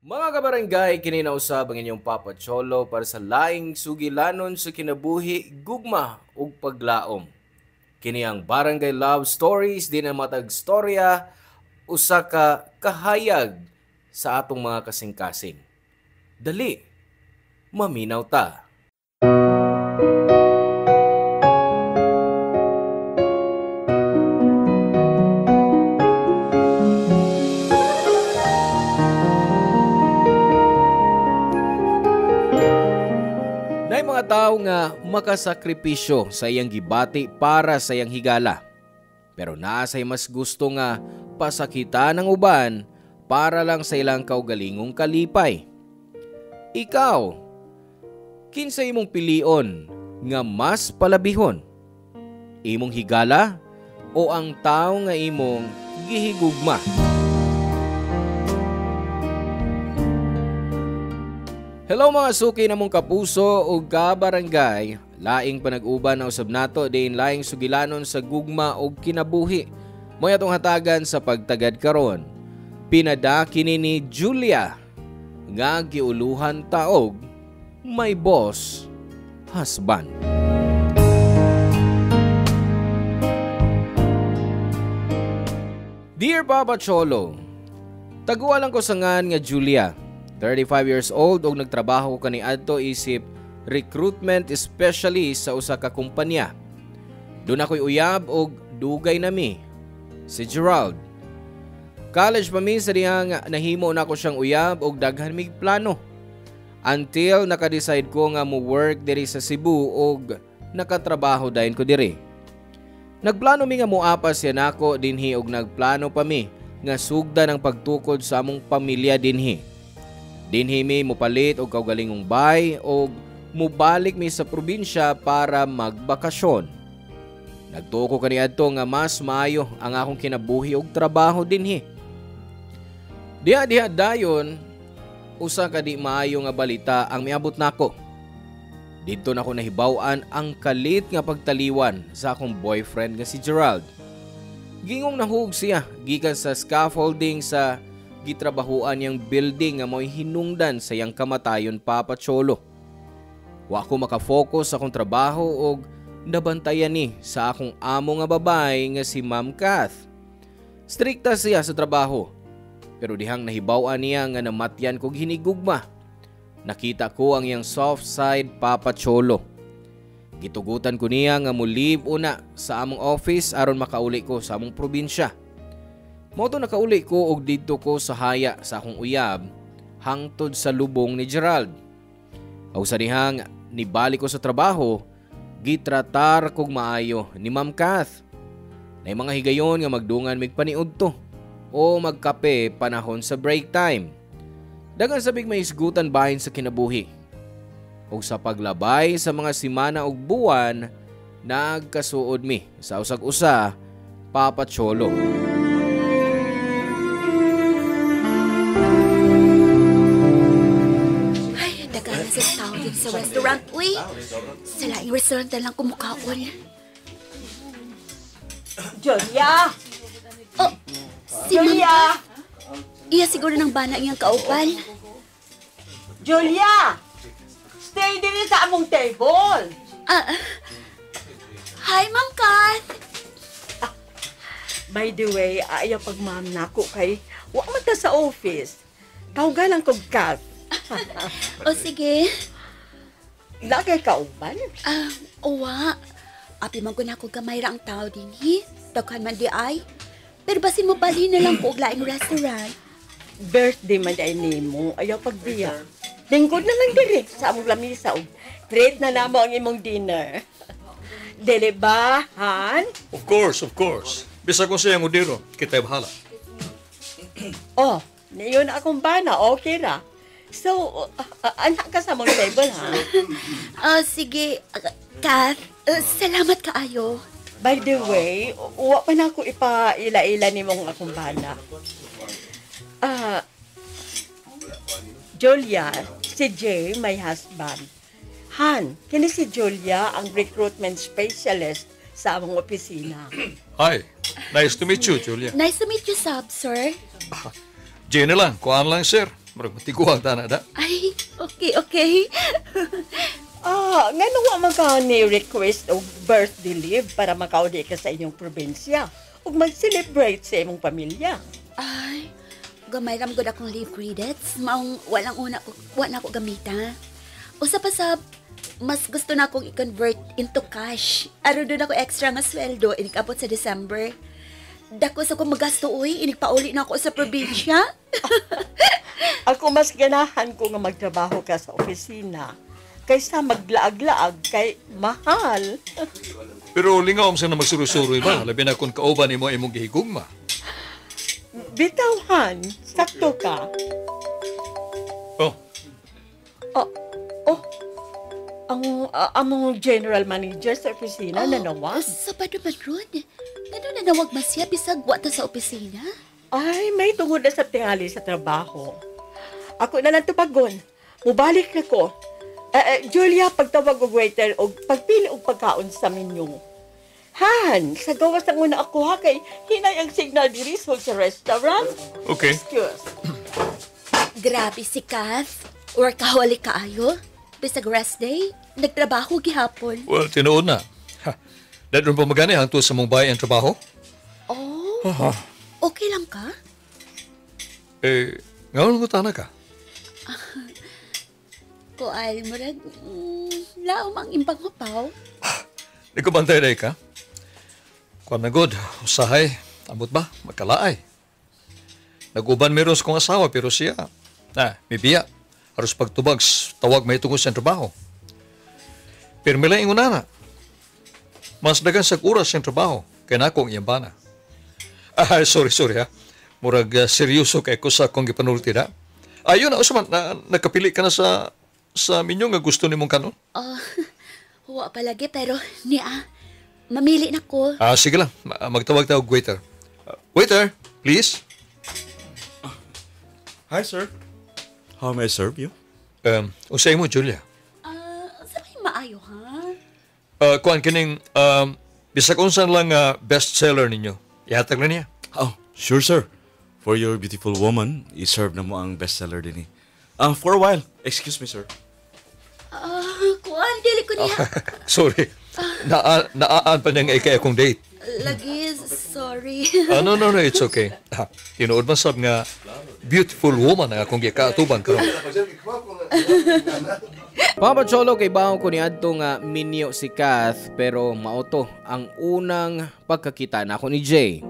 Mga kabarangay, kininausab ang inyong Papa Cholo para sa laing sugilanon sa kinabuhi, gugma ug paglaom. Kini ang Barangay Love Stories din ang matag storya usa ka kahayag sa atong mga kasing-kasing. Dali, maminaw ta. Nay mga tao nga makasakripisyo sa iyang gibati para sa iyang higala. Pero naa say mas gusto nga pasakita ng uban para lang sa ilang kaugalingong kalipay. Ikaw, kinsa imong pilion nga mas palabihon? Imong higala o ang tao nga imong gihigugma? Hello mga suki namong kapuso o kabarangay, laing panag-uban na usab nato din laing sugilanon sa gugma o kinabuhi. Moy atong hatagan sa pagtagad karon. Pinada kini ni Julia nga giuluhan taog may boss husband. Dear Papa Cholo, taguan lang ko sa ngan nga Julia. 35 years old og nagtrabaho ko kaniadto isip recruitment specialist sa usa ka kumpanya. Doon ako'y uyab og dugay nami, si Gerald. College pa min sa dihang nahimo na ko siyang uyab og daghan mig plano. Until naka-decide ko nga mo work diri sa Cebu og nakatrabaho dayon ko diri. Nagplano mi nga moapas siya nako dinhi og nagplano pa mi nga sugdan ang pagtukod sa among pamilya dinhi. Dinhi mi mupalit og kaugalingong bay og mubalik mi sa probinsya para magbakasyon. Nagtuko kaniadto nga mas maayo ang akong kinabuhi og trabaho dinhi. Diha dayon usa ka di maayo nga balita ang miabot nako. Didto nako nahibaw-an ang kalit nga pagtaliwan sa akong boyfriend nga si Gerald. Gingong nahug siya gikan sa scaffolding sa gitrabahuan yang building nga mo'y hinungdan sa yang kamatayon, Papa Cholo. Wa ko makafocus sa akong trabaho og nabantayan ni sa akong amo nga babay nga si Ma'am Kath. Strikta siya sa trabaho, pero dihang nahibaw-an niya nga namatyan kog hinigugma. Nakita ko ang yang soft side, Papa Cholo. Gitugutan ko niya nga mo-leave una sa among office aron makauli ko sa among probinsya. Moto nakauli ko og didto ko sa haya sa akong uyab hangtod sa lubong ni Gerald. Aw sa dihang nibalik ko sa trabaho, gitratar kog maayo ni Ma'am Kath. Nay mga higayon nga magdungan mig paniudto o magkape panahon sa break time. Dagan sabig may isgutan bahin sa kinabuhi. Og sa paglabay sa mga semana og buwan, nagkasuod mi sa usag-usa, Papa Cholo. Sa tao din sa restaurant, uy. Sa laing restaurant na lang kumukaon. Julia! Oh, si Julia! Iya siguro ng bana iyang kauban. Julia! Stay din sa among table. Hi, Ma'am Kath. By the way, ayaw pag ma'am nako kay wa man ta sa office. Tawga lang kog Kath. O sige. Lagay ka uban? Owa. Api man ko na ako gamay ra ang tao din, hi. Daghan man di ay. Pero basin mo bali na lang po og laing restaurant. Birthday man ay nimo. Ayaw pagbiya. Lingkod na lang diri sa among lamisa. Treat na namo ang imong dinner. Dili ba, Han? Of course, of course. Bisa ko siya mo diro, kita'y bahala. Oh, niyon akong bana, okay ra. So, anak ka sa mong table, ha? Sige, Kath. Salamat kaayo. By the way, uwa pa na ako ipaila-ila ni mong akong bana. Julia, si Jay, my husband. Han, kini si Julia ang recruitment specialist sa among opisina. Hi, nice to meet you, Julia. Nice to meet you, Sab, sir. Jenny lang, kuhaan lang, sir. Marag matiguang tana da. Ay, okay. Nga nung mga ni-request o birthday leave para makauli ka sa inyong probinsya ug mag-celebrate sa imong pamilya. Ay, gamay ram gud akong leave credits. Maong wala ko gamita. Usa pa sa mas gusto na akong i-convert into cash. Aron doon ako extra nga sweldo inikabot sa December. Dako sa kong magasto uy, inikpauli na ako sa probinsya. Ako mas ganahan ko nga magtrabaho ka sa opisina kaysa maglaag-laag kay mahal. Pero lingaw sa na magsurusuroy ba? Labi na kung kauban imo imong gihigugma. Bitawhan, sakto ka. Oh, Ang among general manager sa opisina nanawag. Sabado man ron. Ano nanawag masya bisag wata sa opisina? Ay, may tungod na sa tingali sa trabaho. Ako na lang tupagon. Mubalik na ko. Julia, pagtawag og waiter o pagpili og pagkaon sa menu. Han, sa gawas ang una ako ha kay hinay ang signal diri sa restaurant. okay. Excuse. Grabe si Kath. Workaholic kaayo. Bisag rest day, nagtrabaho gihapon. Well, tinuod na. Dadon pa magani hangtod sa mong bahay ang trabaho? Oh, okay lang ka? Ngayon ko tana ka. Kual, murag, lao mang imbang mapaw. Di ko bantay na ka. Kuan na god, usahay, ambot ba, magkalaay. Nag-uban meron sa kong asawa pero siya, may biya. Haros pagtubag, tawag may tungkol sa trabaho. Pero may lang ingunana. Mas dagan sa oras sa trabaho, kaya na akong iyambana. Sorry ha. Murag seryoso kay ko sa akong gipanulti na. Ayun na, Usman, nakapili ka na sa minyo nga gusto ni mong kanon? Huwa palagi pero mamili na ko. Sige lang, magtawag-tawag waiter. Waiter, please. Hi, sir. How may I serve you? Usay mo, Julia. Sa may maayo ha? Kuan kining, bisag unsan lang best-seller ninyo. Ihatag na niya. Oh, sure, sir. For your beautiful woman, i-serve na mo ang bestseller din for a while. Excuse me, sir. Kuan, dili ko niya. Sorry. Naaan pa niyang ikay akong date. Lagi, sorry. No, it's okay. Tinuod man sab nga beautiful woman ang akong gikaatuban karon. Papa Cholo kay baon ko ni adto nga minyo si Kath pero mauto ang unang pagkakita nako ni Jay.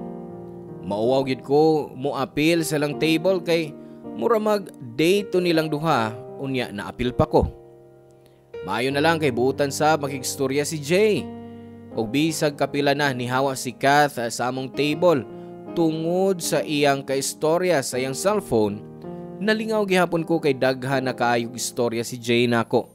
Mauwaw gid ko mo apil sa lang table kay mura mag-date to nilang duha unya na apil pa ko. Maayo na lang kay buutan sa makigstorya si Jay. Og bisag kapila na nihawa si Kath sa among table tungod sa iyang kaistorya sa iyang cellphone, nalingaw gihapon ko kay daghan na kaayog istorya si Jay nako.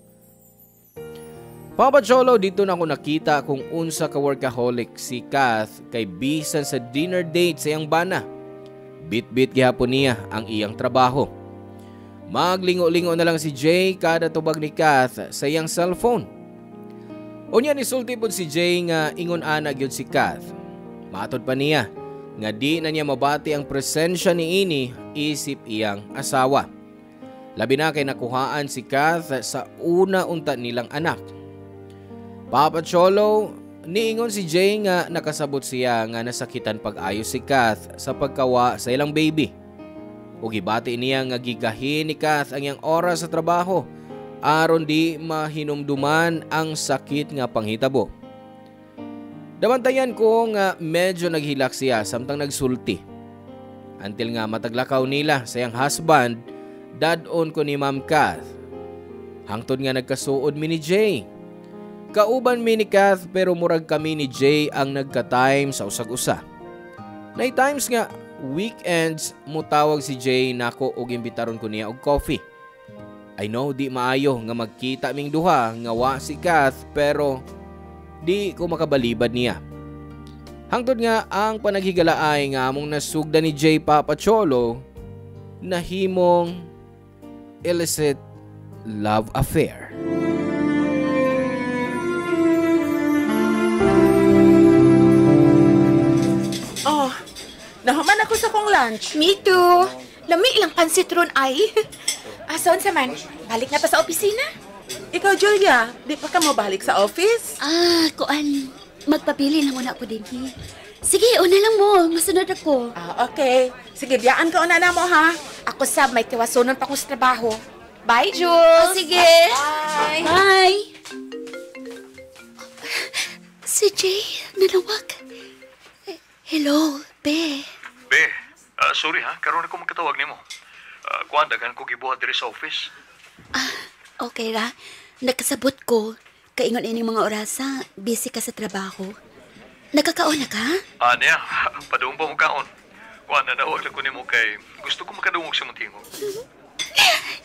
Papa Cholo, dito na ako nakita kung unsa ka workaholic si Kath kay bisan sa dinner date sa iyang bana. Bit-bit gihapon niya ang iyang trabaho. Maglingo-lingo na lang si Jay kada tubag ni Kath sa iyang cellphone. Unya ni sulti pod si Jay nga ingon ana gyud si Kath. Matod pa niya nga di na niya mabati ang presensya ni ini isip iyang asawa. Labi na kay nakuhaan si Kath sa una unta nilang anak. Papa Cholo, niingon si Jay nga nakasabot siya nga nasakitan pag-ayo si Kath sa pagkawa sa ilang baby. Ug gibati niya nga gigahin ni Kath ang iyang oras sa trabaho aron di mahinumduman ang sakit nga panghitabo. Damantayan ko nga medyo naghilak siya samtang nagsulti. Until nga mataglakaw nila sa iyang husband, dad-on ko ni Ma'am Kath. Hangtod nga nagkasuod mi ni Jay. Kauban mi ni Kath pero murag kami ni Jay ang nagka-time sa usag-usa. Nay times nga weekends mutawag si Jay nako og imbitaron ko niya og coffee. I know di maayo nga magkita ming duha nga wa si Kath pero di ko makabalibad niya. Hangtod nga ang panaghigalaay nga among nasugda ni Jay Papa Cholo nahimong illicit love affair. Nahuman ako sa kong lunch. Me too. Lami lang pansit ron ay. Ason sa man, balik na ta sa opisina. Ikaw, Julia, di pa ka mo balik sa office? Kuan, magpapili na muna ako din. Sige, una lang mo. Masunod ako. Okay. Sige, biyaan ka una na mo, ha? Ako sab, may tiwasonon pa ko sa trabaho. Bye, Jules! Sige. Bye! Bye. Si Jay, nanawag. Hello, Be. Be, sorry ha, karon ako makatawag nimo. Kuan daghan ko gibuhat diri sa office. Okay ra. Nakasabot ko. Kaingon ining mga orasa, busy ka sa trabaho. Nakakaon na ka? Niya, padung pa mo kaon. Kuan na nawag lang ko nimo kay gusto ko makadungog sa muntingog.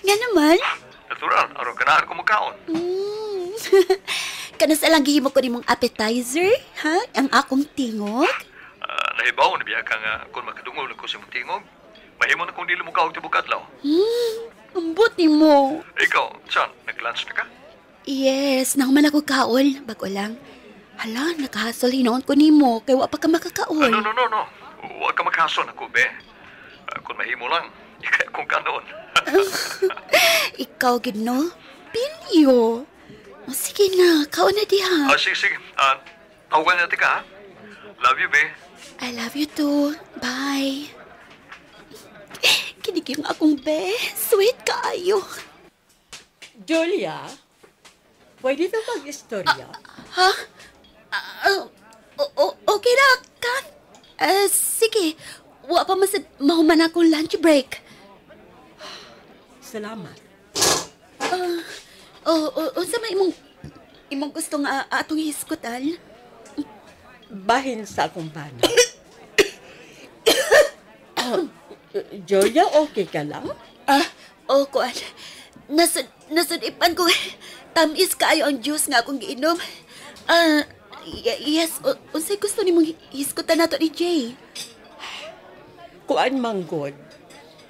Nga naman. Natural, aron ganahan ko magkaon. Kanas alang gihimo ko nimong appetizer, ha? Ang akong tingog. Nahibaw na biya ka nga kung makadungog lang ko sa muntingog. Mahimo na kung dili mo kaog tibok adlaw. Ambot ni mo. Ikaw, saan? Nag-lunch na ka? Yes, nahuman ako kaol. Bago lang. Hala, nakahasol hinoon ko ni mo. Kaya wa pa ka makakaol. No. Huwag ka maghason ako, be. Kung mahimo lang, ikaya kong kanoon. Ikaw, gid no? Pilyo. Sige na, kaon na diha. Sige. Tawagan natin ka, ha? Love you, be. I love you too. Bye. Kinig yung akong be. Sweet kaayo. Julia, pwede na mag-istorya? Ha? Okay na, Kat. Sige. Wa pa masad mahuman akong lunch break. Salamat. Unsa may imong gusto nga atong hiskutan? Bahin sa akong bana. Julia, okay ka lang? Kuan. Nasudipan ko. Tamis kaayo ang juice nga akong giinom. Yes. Unsay gusto nimong hiskutan nato ni Jay? Kuan manggod.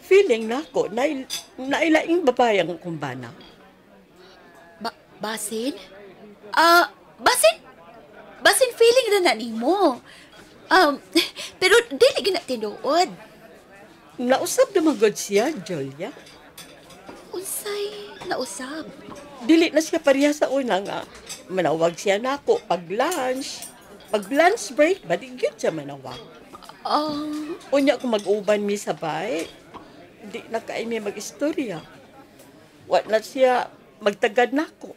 Feeling na ako na nailaing babayang kumbana. Basin? Basin feeling na nimo. Pero dili gina tinuod. Nausap naman god siya, Julia. Unsay nausab? Dili na siya pareha sa una nga. Manawag siya na ako pag-lunch. Pag-lunch break, badigyan siya manawag. Unya kung mag-uban mi sabay, di na kaay mi mag-istorya. Wa na siya magtagad na ako.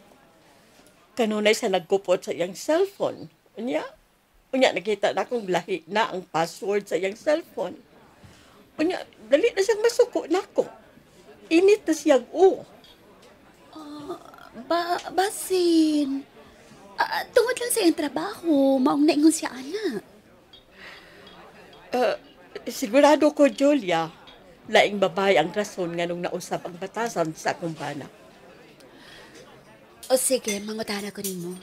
Kanunay sa nagkupot sa iyang cellphone. Unya nakita na akong lahi na ang password sa iyang cellphone. Unya, dali na siyang masuko na ako. Init na siyang Basin. Tungod lang sa iyang trabaho, maong naingon siya, ana. Sigurado ko, Julia, laing babae ang rason nga nung nausap ang batasan sa akong bana. Sige, mangutana ko nimo.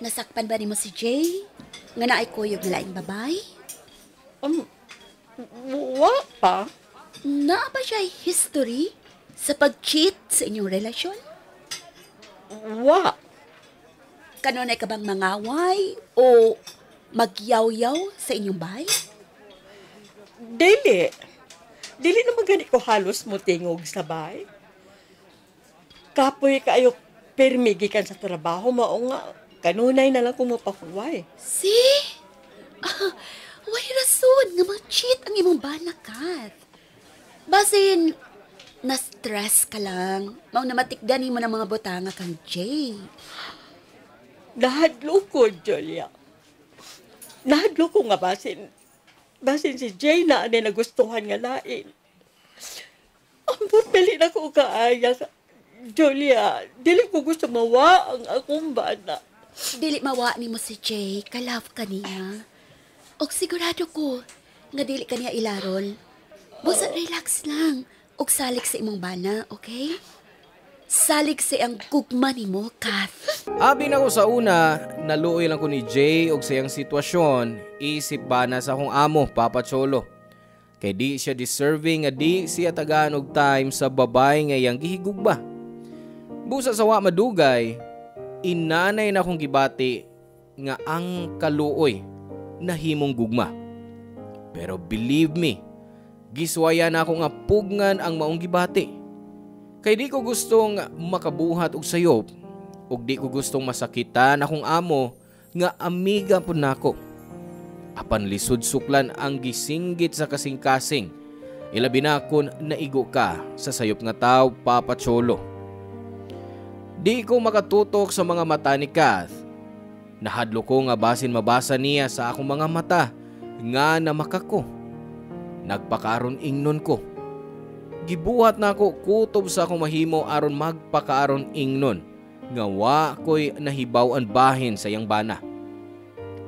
Nasakpan ba nimo si Jay? Nga naay kuyog na laing babay? Wa pa. Naa ba siya history sa pag-cheat sa inyong relasyon? Wa. Kanunay ka bang mangaway o magyaw-yaw sa inyong bahay? Dili. Dili naman gani ko halos mo tingog sa bahay. Kapoy kayo permi gikan sa trabaho, mao nga kanunay na lang kung mapakuway. See? Way rason nga mag-cheat ang imong banakat. Basin, na-stress ka lang. Mao na matikdan mo ng mga botanga kang Jay. Nahadlo ko, Julia. Nahadlo ko nga basin si Jay na ani nagustuhan nga lain. Ambot dali na ko kaaya. Julia, dili ko gusto mawa ang akong bana. Dili mawa ni mo si Jay, ka-love ka niya. Og sigurado ko, nga dili ka niya ilarol. Busa relax lang, og salik sa imong bana, okay? Salik sa ang gugma ni mo, Kath. Abi na ko sa una, naluoy lang ko ni Jay og sa iyang sitwasyon, isip ba na sa akong amo, Papa Cholo. Kay di siya deserving nga di siya tagaan og time sa babay nga iyang gihigugba. Busa sa wa madugay, inanay na akong gibati nga ang kaluoy na himong gugma. Pero believe me, giswaya na ako nga pugngan ang maong gibati. Kay di ko gustong makabuhat og sayop, ug di ko gustong masakitan akong amo nga amiga pud nako. Apan lisod suklan ang gisinggit sa kasing-kasing. Ilabi na kon naigo ka sa sayop nga taw, Papa Cholo. Di ko makatutok sa mga mata ni Kath. Nahadlo ko nga basin mabasa niya sa akong mga mata nga namakako. Nagpakaron ingnon ko. Gibuhat na ako kutob sa akong mahimo aron magpakaaron ingnon nga wa ko'y nahibaw-an bahin sa iyang bana.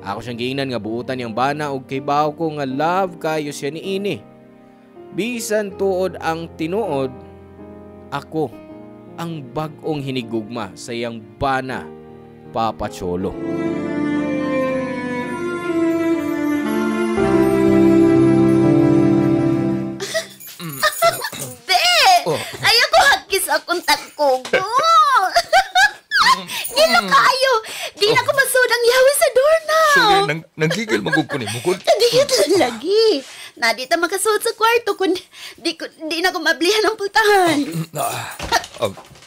Ako siyang giingnan nga buutan niyang bana ug kay baw ko nga love kayo siya ni ini. Bisan tuod ang tinuod, ako ang bag-ong hinigugma sa iyang bana, Papa Cholo. Ayaw ko hakis akong tagkugo. Nila kayo. Di na ko masud ang yawi sa doorknob. So, nanggigil magugkunin mo. Kadiyot lang lagi. Na di ta makasuot sa kwarto kung di na ko mablihan ng pultahan.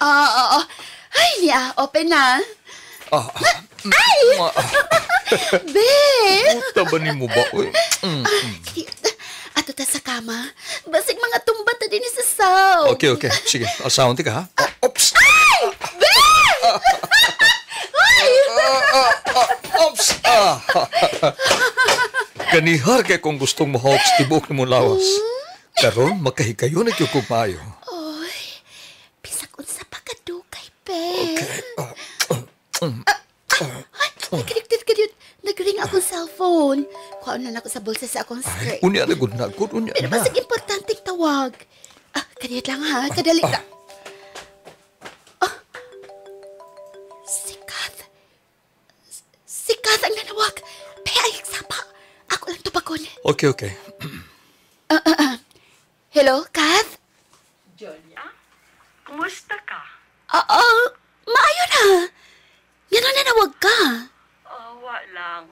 Oo. Ay, niya. Open na. Ay! Be! Tabanin mo ba? Ato ta sa kama. Basig mga tumbat na din sa saw. Okay. Sige, asawan ka ha? Oops! Ay! Be! Ay! Oops! Ganihar kay kung gustong mahawks tibok ni mo lawas. Karon makahikayo na kyo kumayo. Oy, bisag unsa pa kadukay, Be. Okay. Ay, nag-ring akong cellphone. Kuhaan na ako sa bulsa sa akong skirt. Unya na gud na. Pero basig importanteng tawag. Kadiyot lang ha. Kadali ka. Si Kath ang nanawag. Ay, sapa. Ako lang tupagon. Okay. Hello, Kath? Julia, kumusta ka? Maayo na. Gano'n nanawag ka. Lang.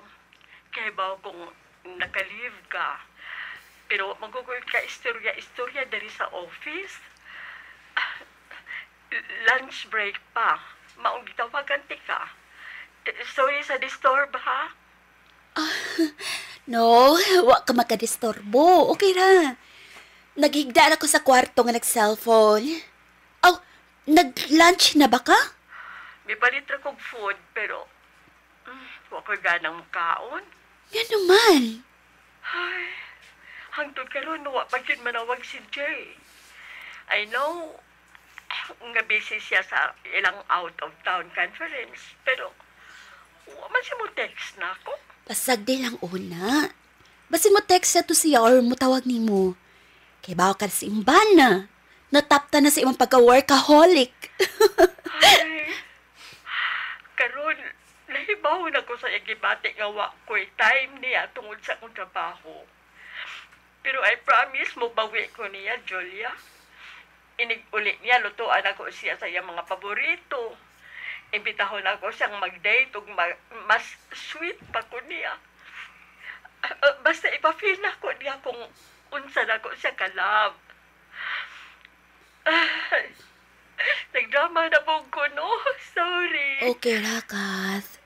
Kaya ba kung naka-leave ka? Pero magugol ka istorya dari sa office? Lunch break pa. Maong gitawagan ka. Sorry sa disturb, ha? No, wa ka makadistorbo. Okay ra. Naghigdaan ako sa kwarto nga nag-cellphone. Nag-lunch na ba ka? May palit ra kong food, pero wa ko ganang makaon. Yan naman. Ay, hangtod karon wa pa gyud manawag si Jay. I know nga busy siya sa ilang out-of-town conference, pero wa man siya mo text na ako. Pasag din lang una. Basin mo text siya to siya or mo tawag ni mo. Kaya bawa ka sa imbana. Natapta na sa imong pagka-workaholic. Ay, karon nahibaw na ko sa igibati nga wa ko'y time niya tungod sa akong trabaho. Pero I promise mo bawi ko niya, Julia. Inig-uli niya, lutuan ako siya sa iyang mga paborito. Imbitahon ako siyang mag-date ug mas sweet pa ko niya. Basta ipafeel na ko niya kung unsa na ko siya ka-love. Nagdrama na po ko, no? Sorry. Okay ra, Kath.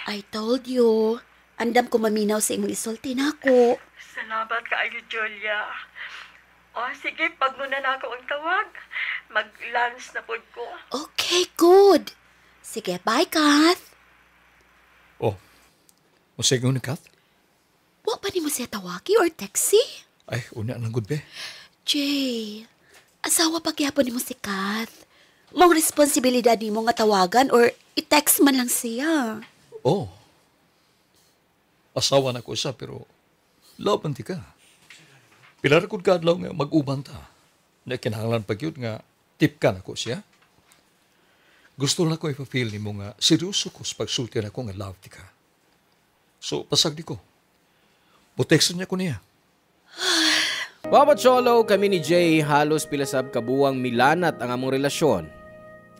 I told you. Andam ko maminaw sa imong isulti na ako. Salamat kaayo, Julia. Sige, pagmuna na ako ang tawag. Mag-lunch na po ko. Okay, good. Sige, bye, Kath. Masig ni Kath? Wa pa ni mo siya tawagi or taxi? Ay, unya lang gud be. Jay, asawa pa kaya po ni mo si Kath. Mong responsibilidad ni mo nga tawagan or i-text man lang siya. Asawa na ko siya pero laban ti ka. Pilar ko kadlaw nga mag-uban ta. Na kinahanglan pa gyud nga tip ka na ko siya. Gusto na ko ipa-feel ni mo nga seryoso ko sa pagsulti na ko nga love ti ka. So, pasag di ko. Butekson niya ko niya. Papa Cholo, kami ni Jay halos pilasab kabuwang milanat ang among relasyon.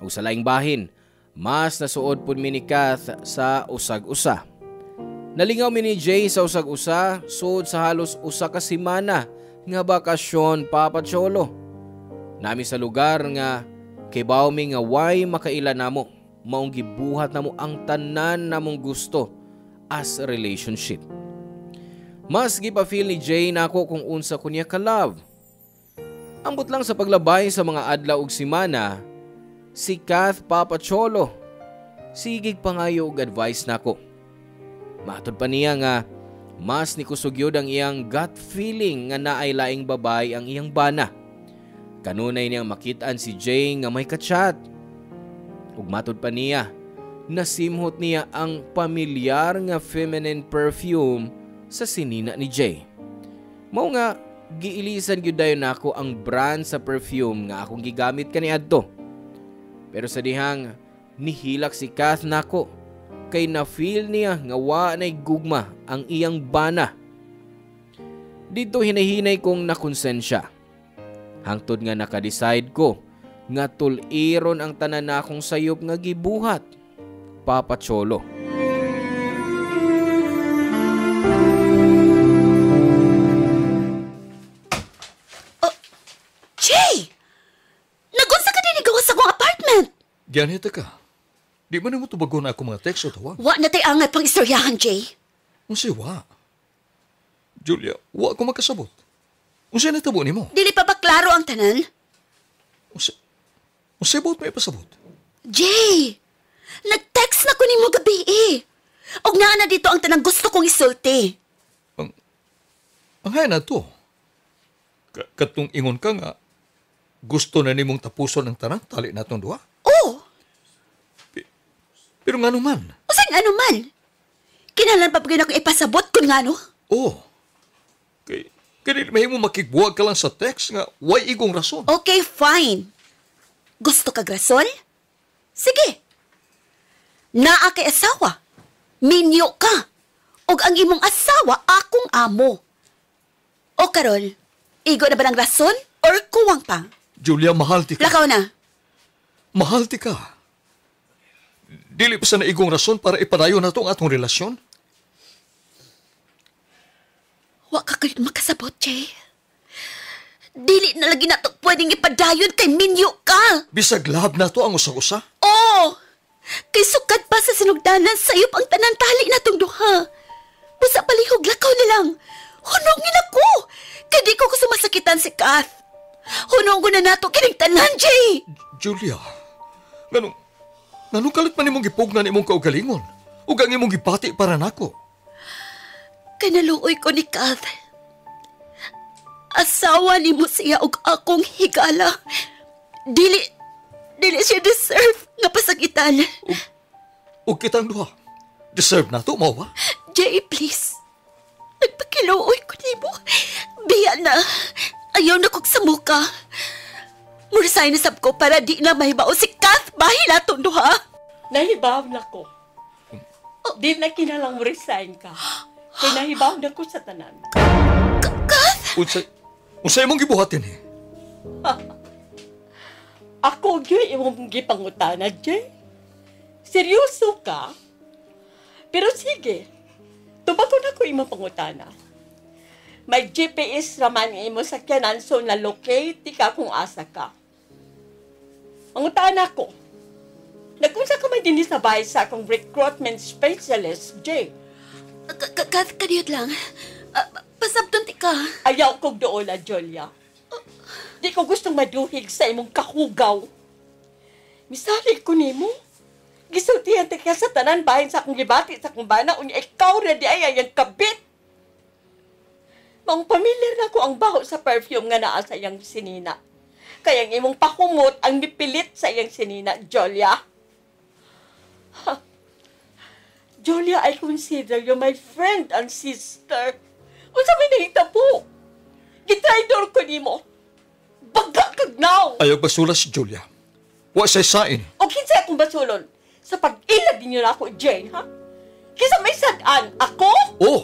O sa laing bahin, mas nasuod po mi ni Kath sa usag-usa. Nalingaw mi ni Jay sa usag-usa, suod sa halos usa ka semana nga bakasyon, Papa Cholo. Nami sa lugar nga kibaw mi nga way makaila namo, maong gibuhat namo ang tanan namong gusto as a relationship. Mas gipa-feel ni Jay nako kung unsa ko niya ka-love. Ambot lang sa paglabay sa mga adlaw ug semana, si Kath, Papa Cholo, sigig pangayo og advice nako. Matod pa niya nga mas nikusugyod ang iyang gut feeling nga naay laing babay ang iyang bana. Kanunay niyang makitaan si Jay nga may kachat. Ug matod pa niya, nasimhot niya ang pamilyar nga feminine perfume sa sinina ni Jay. Mao nga giilisan gyud dayon nako ang brand sa perfume nga akong gigamit kaniadto. Pero sa dihang nihilak si Kath nako, kay na-feel niya nga wa nay gugma ang iyang bana. Dito hinahinay kong nakonsensya. Hangtod nga naka-decide ko nga tuliron ang tanan nakong sayop nga gibuhat, Papa Cholo. Jay! Nagunsa ka din igawas sa kong apartment! Gianita ka. Di man mo tubago na ako mga text o tawag? Wa na tay angat pang istoryahan, Jay. Unsi wa? Julia, wa ko makasabot. Unsi na tabo ni mo? Dili pa ba klaro ang tanan? Unsi ba't may pasabot? Jay! Nag-text na ko ni mo gabi Og naa na dito ang tanang gusto kong isulti. Ang haya na to. Katong ingon ka nga, gusto na nimong tapuson ng tanan, tali na itong duha? Oo! Pero nga naman. O saan ano man? Kinalan pa pagin ako ipasabot kung nga no? Oo. Kaya may mo makigbuwag ka lang sa text nga, way igong rason. Okay, fine. Gusto ka rason? Sige. Naa kay asawa. Minyo ka. Og ang imong asawa, akong amo. O Karol, igo na ba ng rason or kuwang pa? Julia, mahal ti ka. Lakaw na. Mahal ti ka. Dili pa sa naigong rason para ipadayon na itong atong relasyon? Wa ka kalit makasabot, Jay. Dili na lagi na to pwedeng ipadayon kay minyo ka. Bisag lab na to ang usa-usa? Oo! Kay sukat pa sa sinugdanan sayop ang tanan tali na tong duha. Busa palihog lakaw na lang. Hunongin ako! Kay di ko masakitan si Kath. Hunong ko na nato kining tanan, Jay! Julia, ganong kalit man imong gipugnan imong kaugalingon. Ug ang imong gipati para nako. Kay naluoy ko ni Kath. Asawa ni mo siya og akong higala. Dili siya deserve nga pasakitan. Ug kitang duha. Deserve na to, mao ba? Jay, please. Nagpakiluoy ko ni mo. Biya na. Ayaw na kong samuka. Muresign na sab ko para di na mahibao si Kath bahin atong duha. Nahibaw na ko. Di na kinalang mo resign ka. Kaya nahibaw na ko sa tanan. Kath? Unsay imong gibuhatin eh? Ako gyud imong gipangutana, Jay. Seryoso ka? Pero sige, tubagon ako imong pangutana. May GPS raman imo sa sakyanan so na-locate ka kung asa ka. Pangutana ko, nagkunsa ka may dinis sa bahay sa akong recruitment specialist, Jay. Kath, kaniyot lang. Pasabton ti ka. Ayaw kong doon, Julia. Di ko gustong maduhig sa imong kahugaw. Misali ko nimo. Gisultihan ti ka sa tanan bahin sa akong gibati sa akong bana unya ikaw na di ay ang kabit. Mang pamilyar na ko ang baho sa perfume nga naa sa iyang sinina. Kaya ang imong pakumot ang nipilit sa iyang sinina, Julia. Julia, I consider you my friend and sister. Unsa may nahitabo? Gitraidor ko nimo. Baga kag now. Ayaw basulas, Julia. Wa say sain. O kinsa akong basulon? Sa pag-ilag ninyo na ako, Jane, ha? Kinsa may sad-an? Ako? Oo.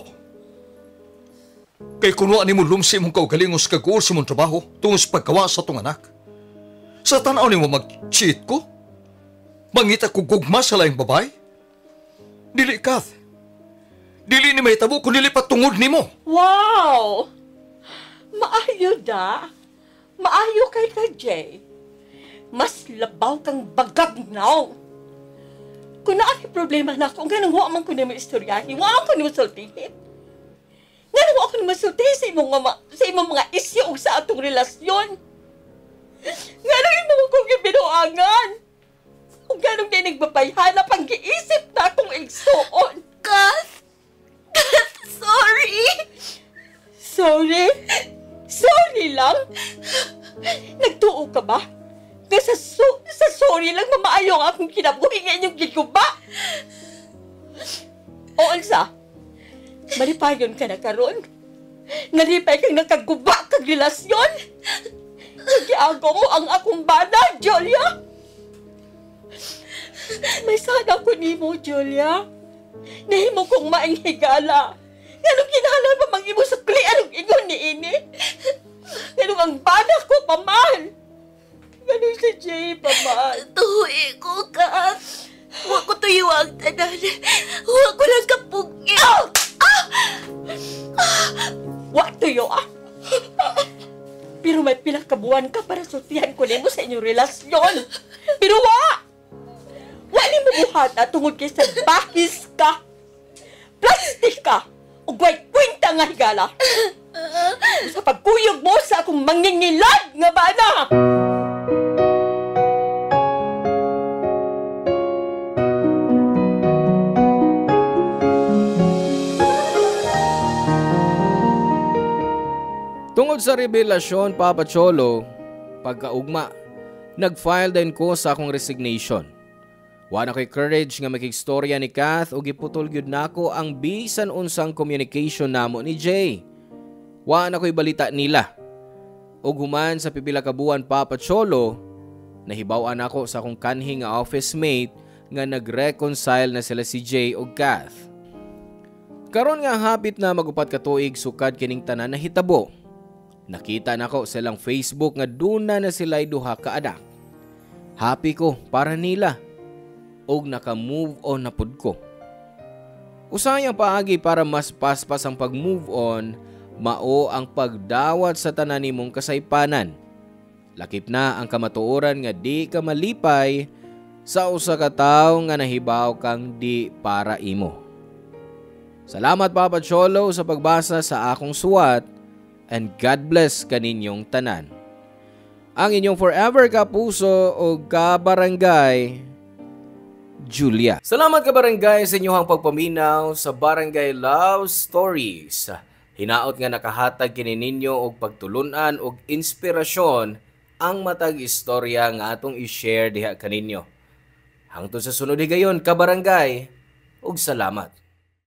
Kay kunuan ni mo lumsi mong kaugalingos kag-uol sa mong trabaho tungos pagkawa sa tong anak. Sa tanaw ni mo mag-cheat ko? Mangita ko gugma sa laing babay? Dili, Kath. Dili ni may tabo kung dili patungod ni mo. Wow! Maayo da. Maayo kay ka, Jay. Mas labaw kang bagag now. Kung naaki problema na ako, ganun huwag man ko na maistoryahin, huwag ko na masultihin. Ganun huwag ko na masultihin sa imong mga isyo o sa atong relasyon. Ganun mo kong ibinuangan. Kung ganun din nagbabayhana pang giisip na akong igsuon. Kath! Sorry! Sorry? Sorry lang? Nagtuo ka ba? Sa sorry lang mamaayo ang akong kinabuhi nga inyong giguba. O Elsa, malipayon ka na karon. Nalipay kang nakaguba kag relasyon. Nagiagaw mo ang akong bana, Julia. May sana ko nimo, Julia. Nahimo kong maanghigala. Ganong kinahanglan pa mag-imo sukli anong ingon ni ini. Ganong ang bana ko, paman. Ganun si Jay, paman. Tuwi ko, Kath. Huwag ko tuyo ang tanan. Huwag ko lang kapugi. Wa tuyo, Pero may pilang kabuan ka para sultihan ko nimo sa inyong relasyon. Pero wa! Wa ni mo buhata tungod kay sa bahis ka. Plastic ka. O way kwenta nga higala. Sa pagkuyog mo sa akong mangingilad nga bana. Tungod sa revelasyon, Papa Cholo, pagkaugma, nag-file din ko sa akong resignation. Wa na ko'y courage nga makigstorya ni Kath o giputol gyud nako ang bisan unsang communication namo ni Jay. Wa na ko'y balita nila. Og human sa pipila ka buwan, Papa Cholo, nahibaw-an ako sa akong kanhi nga office mate nga nag-reconcile na sila si Jay og Kath. Karon nga hapit na magupat ka tuig sukad kining tanan na hitabo. Nakita nako silang Facebook nga duna na sila'y duha ka anak. Happy ko para nila. Og naka-move on na pud ko. Usayang paagi para mas paspas ang pag-move on, mao ang pagdawat sa tanan nimong kasaypanan. Lakip na ang kamatuoran nga di ka malipay sa usa ka tawo nga nahibaw kang di para imo. Salamat Papa Cholo sa pagbasa sa akong suwat and God bless kaninyong tanan. Ang inyong forever kapuso o kabarangay, Julia. Salamat ka barangay sa inyong pagpaminaw sa Barangay Love Stories. Hinaot nga nakahatag kini ninyo og pagtulunan og inspirasyon ang matag istorya nga atong i-share diha kaninyo. Hangtod sa sunod higayon ka barangay, og salamat.